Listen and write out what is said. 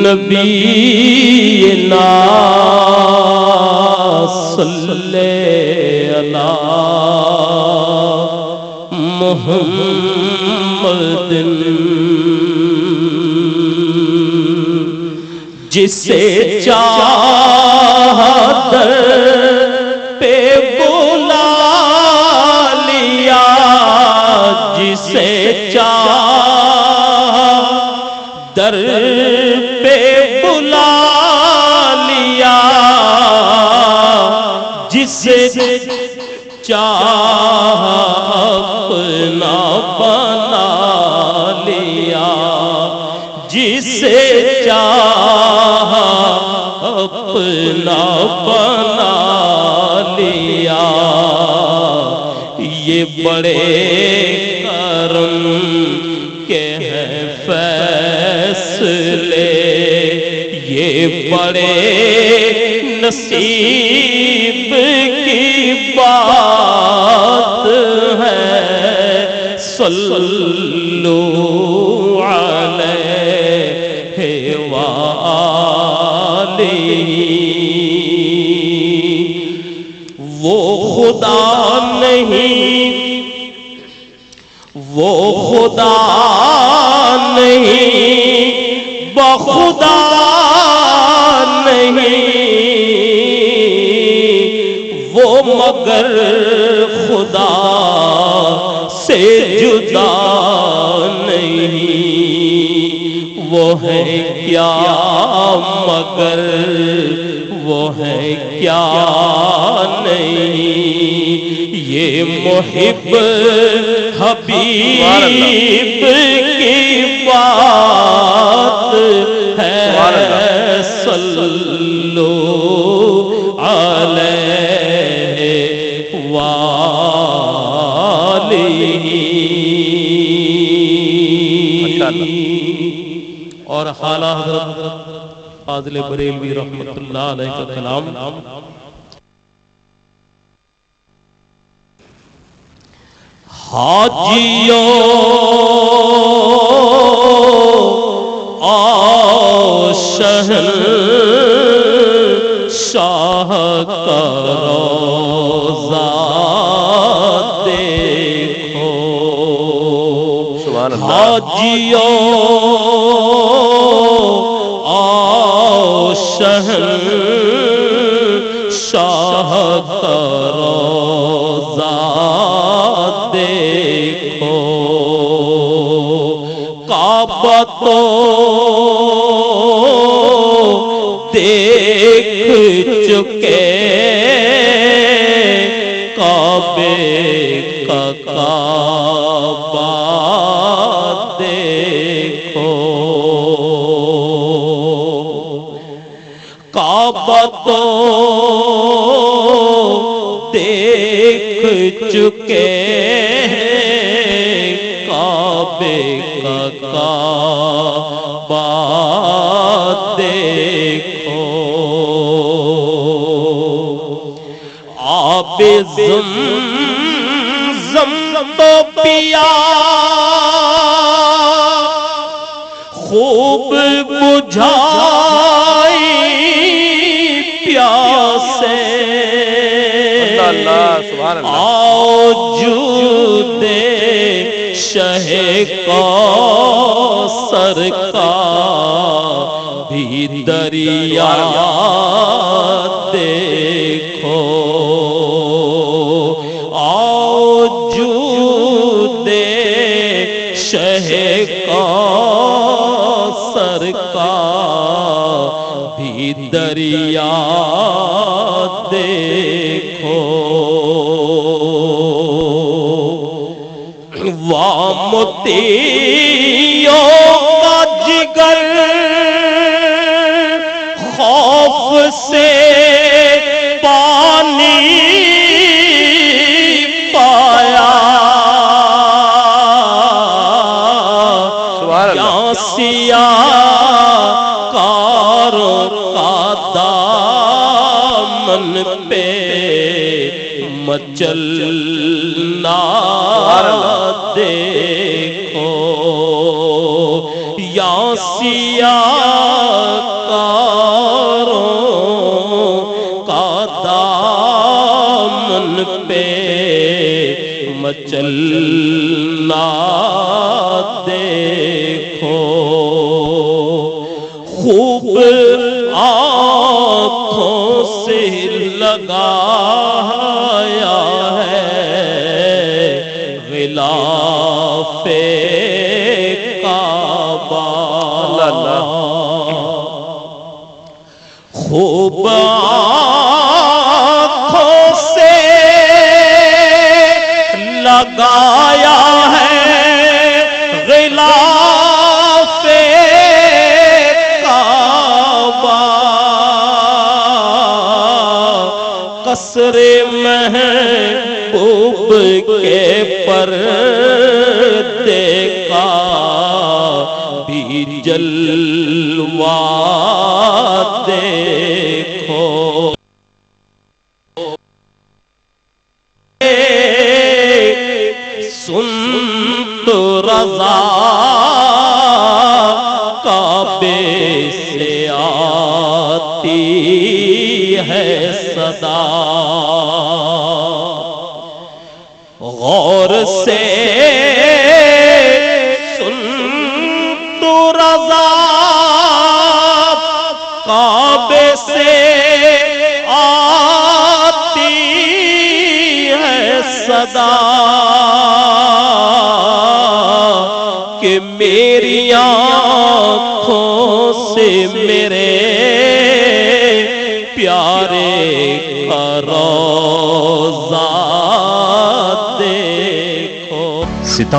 نبینا صلی علی محمد جسے چاہا در پہ بلا لیا، جسے چاہا در پہ بلا لیا، جسے چاہا اپنا بنا لیا، جسے چاہا اپنا بنا لیا۔ یہ بڑے کرم کے ہیں فیصلے، یہ بڑے نصیب کی بات ہے۔ صلو علیہ وآلہ، وہ خدا نہیں، وہ خدا نہیں، بخدا نہیں، وہ مگر خدا سے جدا نہیں۔ وہ ہے کیا مگر وہ ہے کیا نہیں، یہ محب حبیب کی بات ہے۔ صلو علیہ وآلہ۔ اور حالہ حضرت فاضل بریلوی رحمت اللہ علیہ کا کلام، حاجیوں آؤ شہنشاہ کا روضہ دیکھو، حاجیوں آؤ شہنشاہ کا روضہ دیکھو، کعبہ تو دیکھ چکے، کعبے کا کعبہ دیکھو، کعبہ تو دیکھ چکے، کعبے کا کعبہ دیکھو، آب زمزم تو پیا خوب بجھائی پیاسے، آؤ جود شہ کوثر کا بھی دریا دیکھو، آؤ جود شہ کوثر کا بھی دریا دیکھو، وامتیوں کا جگر خوف سے پانی پایا، یہاں سیاہ کاروں کا دامن پہ مچلنا دیکھو، یا سیاہ کاروں کا دامن پہ مچلنا دیکھو، خوب آنکھوں سے لگایا ہے غلاف کعبہ، خوب آنکھوں سے لگایا ہے غلاف کعبہ، قصر محبوب کے پردے کا بھی جلوہ دیکھو، سن تو رضا کعبے سے آتی ہے صدا، غور سے سن تو رضا کعبے سے آتی ہے صدا، کہ میری آنکھوں سے